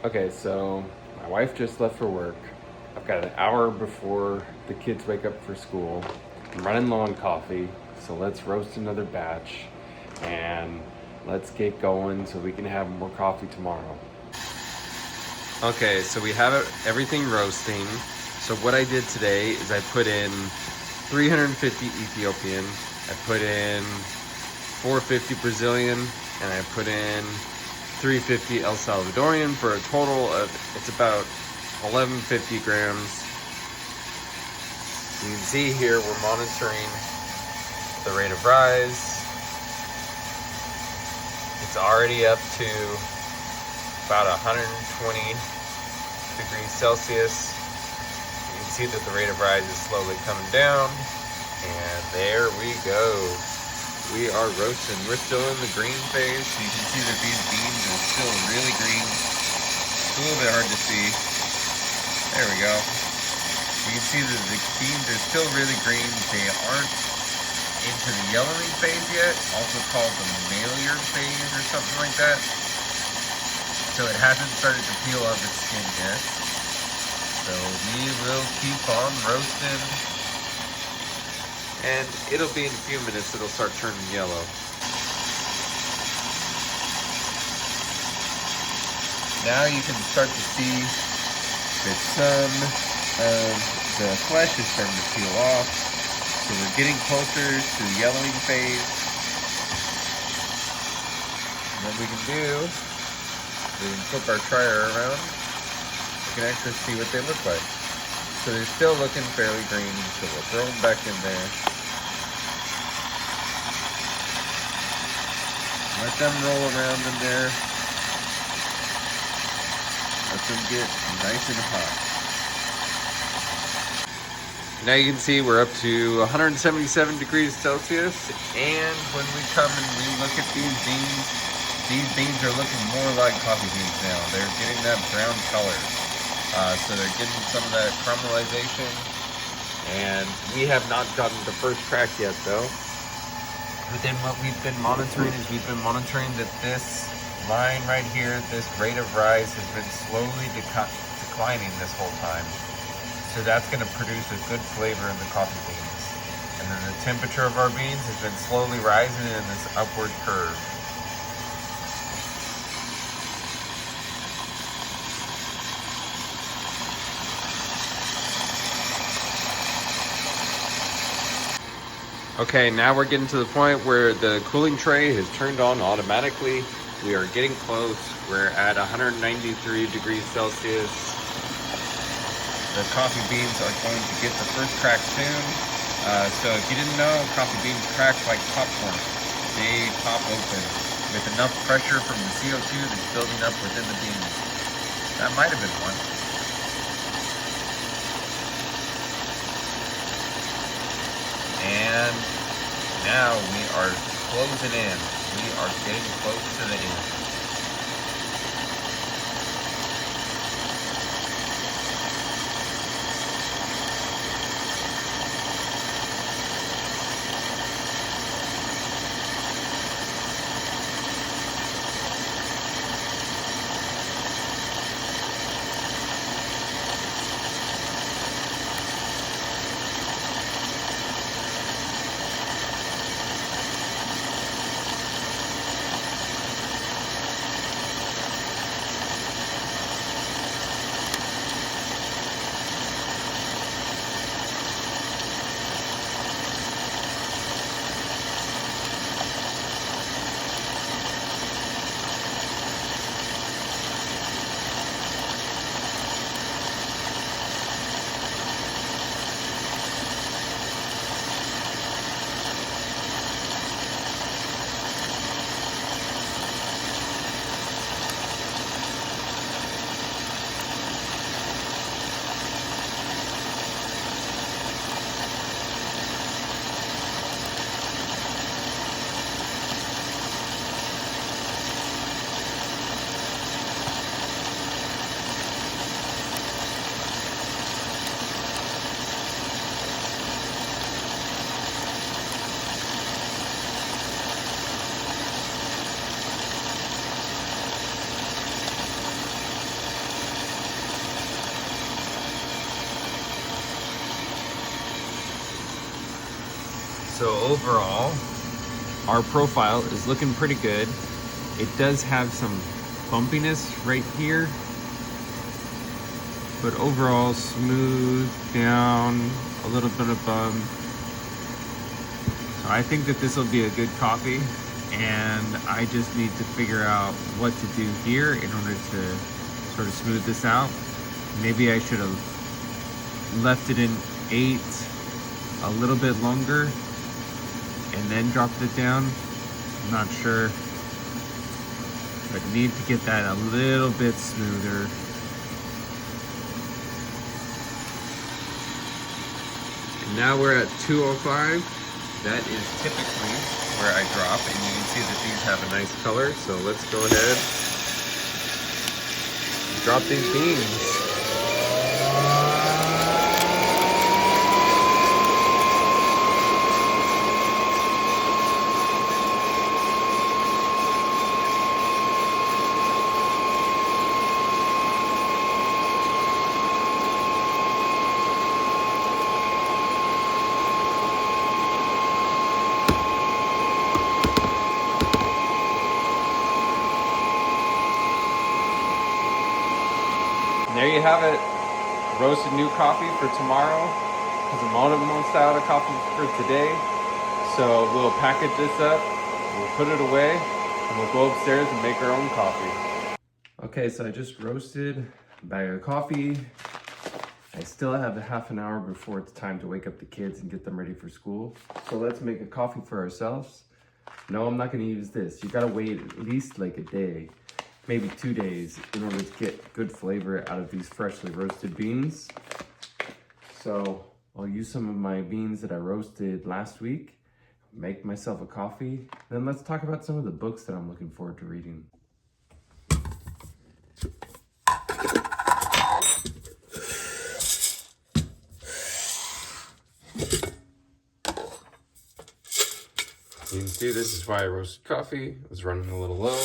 Okay, so my wife just left for work. I've got an hour before the kids wake up for school. I'm running low on coffee, so let's roast another batch and let's get going so we can have more coffee tomorrow. Okay, so we have everything roasting. So what I did today is I put in 350 Ethiopian, I put in 450 Brazilian, and I put in 350 El Salvadorian for a total of, it's about 1150 grams. You can see here we're monitoring the rate of rise. It's already up to about 120 degrees Celsius. You can see that the rate of rise is slowly coming down. And there we go. We are roasting. We're still in the green phase. You can see that these beans are still really green. It's a little bit hard to see. There we go. You can see that the beans are still really green. They aren't into the yellowing phase yet, also called the malier phase or something like that. So it hasn't started to peel off its skin yet. So we will keep on roasting. And it'll be in a few minutes, it'll start turning yellow. Now you can start to see that some of the flesh is starting to peel off. So we're getting closer to the yellowing phase. And what we can do, we can flip our dryer around. You can actually see what they look like. So they're still looking fairly green, so we'll throw them back in there. Let them roll around in there. Let them get nice and hot. Now you can see we're up to 177 degrees Celsius. And when we come and we look at these beans are looking more like coffee beans now. They're getting that brown color. So they're getting some of that caramelization. And we have not gotten the first crack yet though. But then what we've been monitoring is that this line right here, this rate of rise has been slowly declining this whole time. So that's going to produce a good flavor in the coffee beans. And then the temperature of our beans has been slowly rising in this upward curve. Okay, now we're getting to the point where the cooling tray has turned on automatically. We are getting close. We're at 193 degrees Celsius. The coffee beans are going to get the first crack soon. So if you didn't know, coffee beans crack like popcorn. They pop open with enough pressure from the CO2 that's building up within the beans. That might have been one. And now we are closing in. We are getting close to the end. So overall, our profile is looking pretty good. It does have some bumpiness right here, but overall smooth down, a little bit of bump. So I think that this will be a good coffee, and I just need to figure out what to do here in order to sort of smooth this out. Maybe I should have left it in 8 a little bit longer and then dropped it down. I'm not sure, but need to get that a little bit smoother. And now we're at 205. That is typically where I drop, and you can see that these have a nice color. So let's go ahead and drop these beans. There you have it, roasted new coffee for tomorrow, because I'm almost out of coffee for today. So we'll package this up, we'll put it away, and we'll go upstairs and make our own coffee. Okay, so I just roasted a bag of coffee. I still have a half an hour before it's time to wake up the kids and get them ready for school. So let's make a coffee for ourselves. No, I'm not gonna use this. You gotta wait at least like a day, maybe 2 days, in order to get good flavor out of these freshly roasted beans. So I'll use some of my beans that I roasted last week, make myself a coffee. Then let's talk about some of the books that I'm looking forward to reading. You can see this is why I roasted coffee. It was running a little low.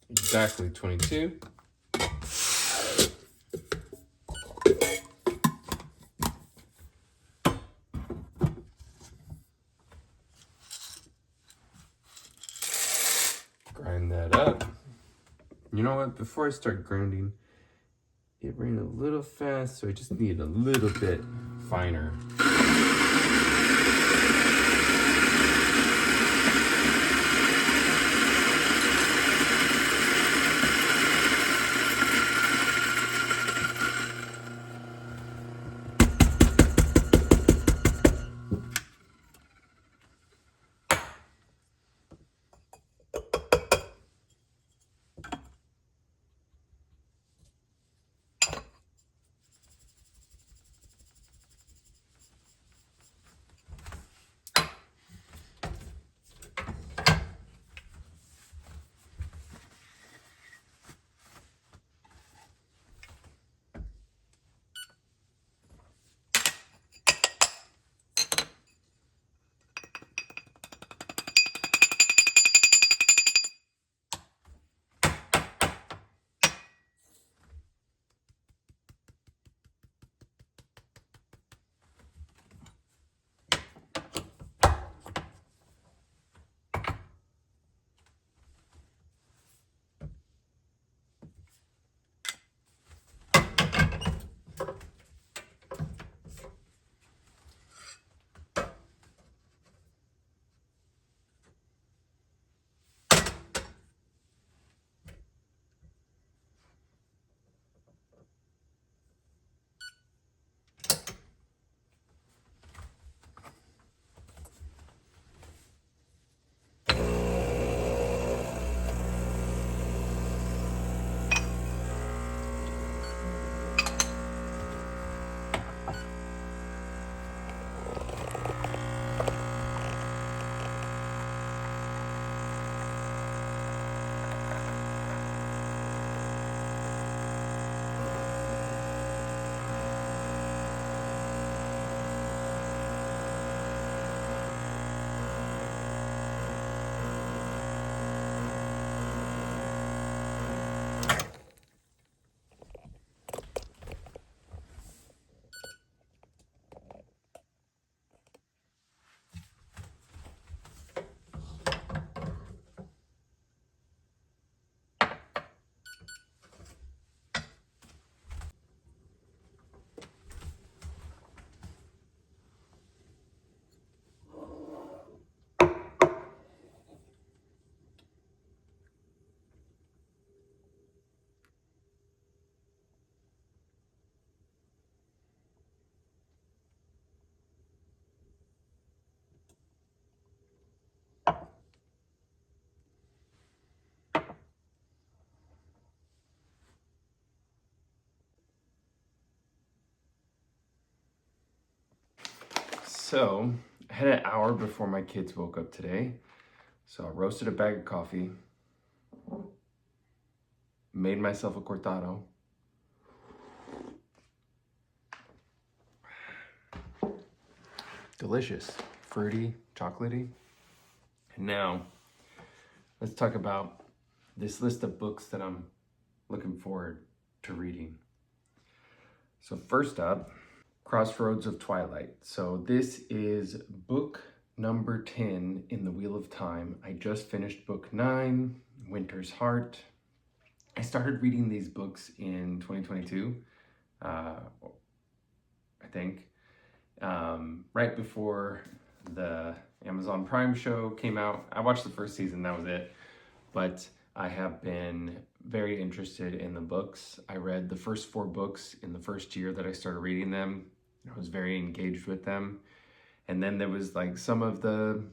Exactly 22. Grind that up. You know what? Before I start grinding, it ran a little fast, so I just need a little bit finer. So I had an hour before my kids woke up today. So I roasted a bag of coffee, made myself a Cortado. Delicious, fruity, chocolatey. And now let's talk about this list of books that I'm looking forward to reading. So first up, Crossroads of Twilight. So this is book number 10 in the Wheel of Time. I just finished book 9, Winter's Heart. I started reading these books in 2022, I think, right before the Amazon Prime show came out. I watched the first season, that was it. But I have been very interested in the books. I read the first 4 books in the first year that I started reading them. I was very engaged with them. And then there was like some of the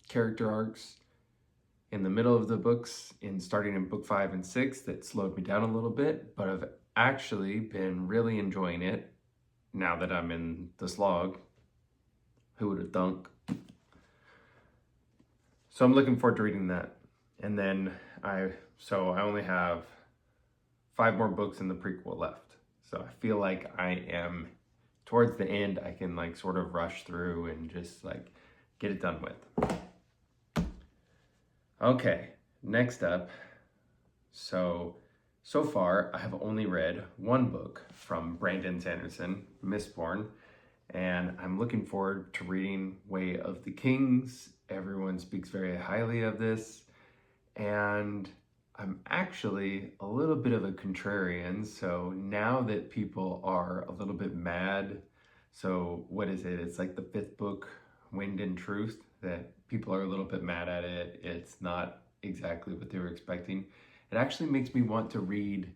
character arcs in the middle of the books, starting in book 5 and 6, that slowed me down a little bit, but I've actually been really enjoying it now that I'm in the slog. Who would have thunk? So I'm looking forward to reading that. And then I only have 5 more books in the prequel left. So I feel like I am towards the end. I can like sort of rush through and just like get it done with. Okay, next up. So far I have only read 1 book from Brandon Sanderson, Mistborn, and I'm looking forward to reading Way of the Kings. Everyone speaks very highly of this, and I'm actually a little bit of a contrarian. So now that people are a little bit mad, so what is it? It's like the 5th book, Wind and Truth, that people are a little bit mad at it. It's not exactly what they were expecting. It actually makes me want to read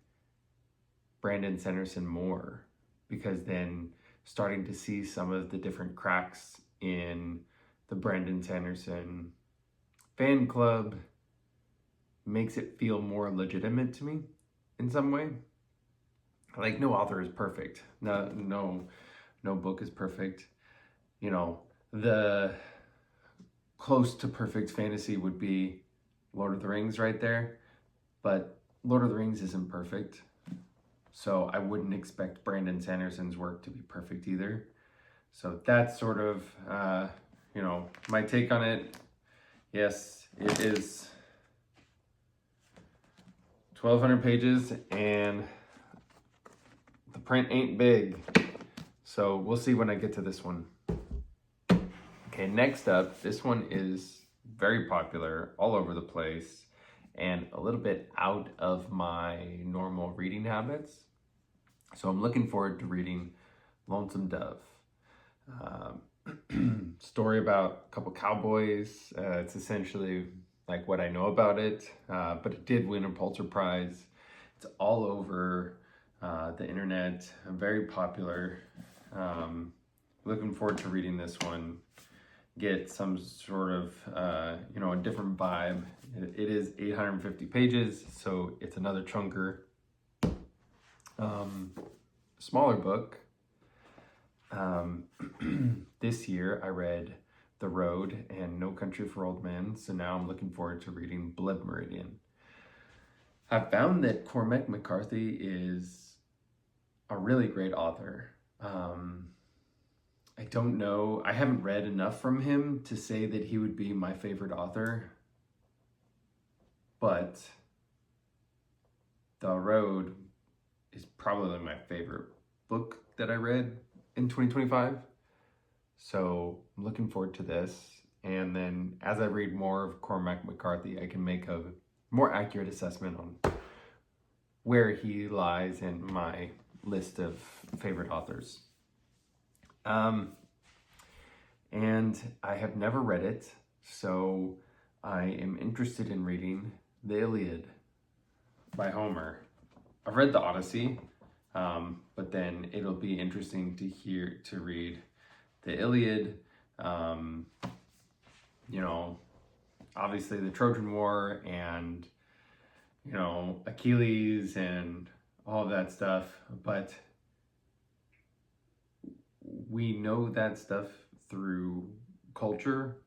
Brandon Sanderson more, because then starting to see some of the different cracks in the Brandon Sanderson fan club makes it feel more legitimate to me in some way. Like, no author is perfect. No book is perfect. You know, the close to perfect fantasy would be Lord of the Rings right there, but Lord of the Rings isn't perfect. So I wouldn't expect Brandon Sanderson's work to be perfect either. So that's sort of, my take on it. Yes, it is 1,200 pages and the print ain't big. So we'll see when I get to this one. Okay, next up, this one is very popular all over the place and a little bit out of my normal reading habits. So I'm looking forward to reading Lonesome Dove. Story about a couple cowboys. It's essentially like what I know about it, but it did win a Pulitzer Prize. It's all over the internet, very popular. Looking forward to reading this one. Get some sort of, a different vibe. It is 850 pages, so it's another chunker. Smaller book. This year I read The Road and No Country for Old Men, so now I'm looking forward to reading Blood Meridian. I found that Cormac McCarthy is a really great author. I don't know, I haven't read enough from him to say that he would be my favorite author, but The Road is probably my favorite book that I read in 2025. So I'm looking forward to this. And then as I read more of Cormac McCarthy, I can make a more accurate assessment on where he lies in my list of favorite authors. And I have never read it, so I am interested in reading The Iliad by Homer. I've read the Odyssey, but then it'll be interesting to read the Iliad. Obviously the Trojan War and, Achilles and all of that stuff. But we know that stuff through culture,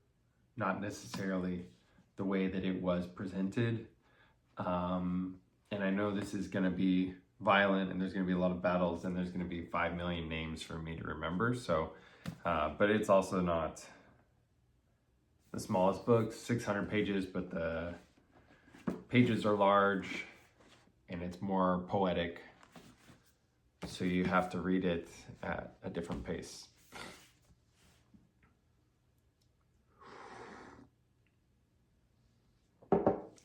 not necessarily the way that it was presented. And I know this is going to be violent, and there's going to be a lot of battles, and there's going to be 5 million names for me to remember. So, but it's also not the smallest book, 600 pages, but the pages are large and it's more poetic. So you have to read it at a different pace.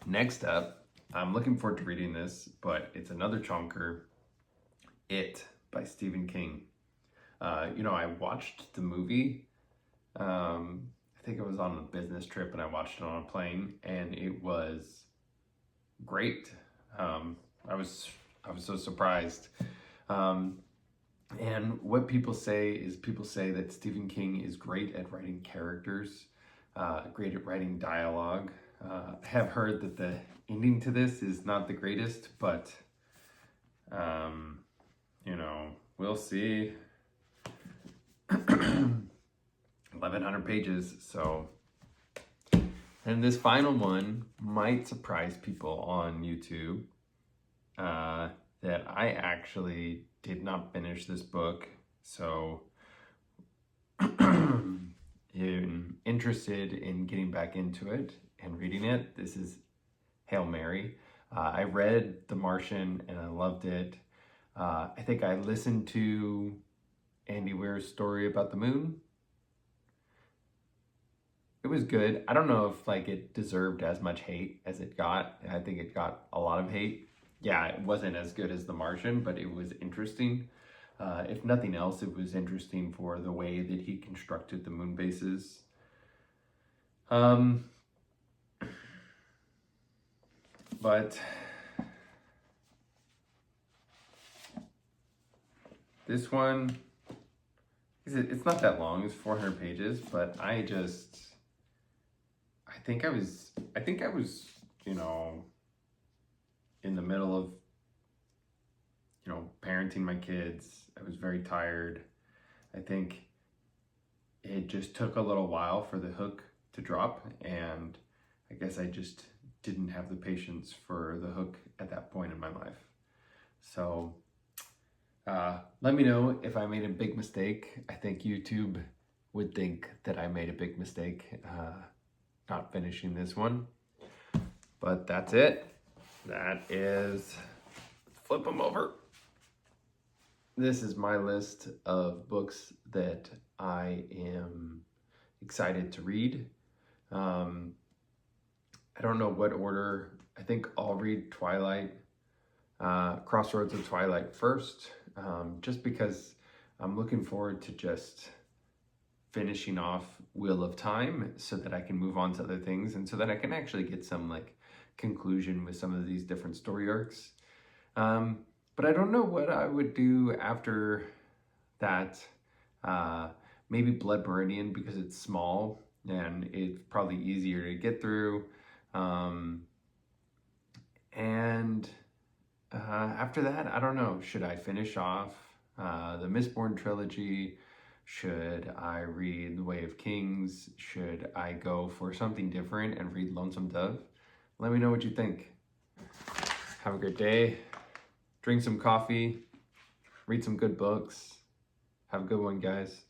Next up, I'm looking forward to reading this, but it's another chonker, It by Stephen King. I watched the movie. I think I was on a business trip and I watched it on a plane, and it was great. I was so surprised. And what people say that Stephen King is great at writing characters, great at writing dialogue. I have heard that the ending to this is not the greatest, but we'll see. 1,100 pages, so. And this final one might surprise people on YouTube, that I actually did not finish this book, so I'm interested in getting back into it and reading it. This is Hail Mary. I read The Martian and I loved it. I think I listened to Andy Weir's story about the moon. It was good. I don't know if it deserved as much hate as it got. I think it got a lot of hate. Yeah, it wasn't as good as The Martian, but it was interesting. If nothing else, it was interesting for the way that he constructed the moon bases. But this one, it's not that long. It's 400 pages, but I think I was, in the middle of, parenting my kids. I was very tired. I think it just took a little while for the hook to drop, and I guess I just didn't have the patience for the hook at that point in my life. So let me know if I made a big mistake. I think YouTube would think that I made a big mistake not finishing this one. But that's it. That is, flip them over. This is my list of books that I am excited to read. I don't know what order. I think I'll read Twilight, Crossroads of Twilight first, just because I'm looking forward to just finishing off Wheel of Time so that I can move on to other things, and so that I can actually get some conclusion with some of these different story arcs. But I don't know what I would do after that. Maybe Blood Meridian, because it's small and it's probably easier to get through. And after that, I don't know. Should I finish off the Mistborn trilogy? Should I read The Way of Kings? Should I go for something different and read Lonesome Dove? Let me know what you think. Have a great day. Drink some coffee. Read some good books. Have a good one, guys.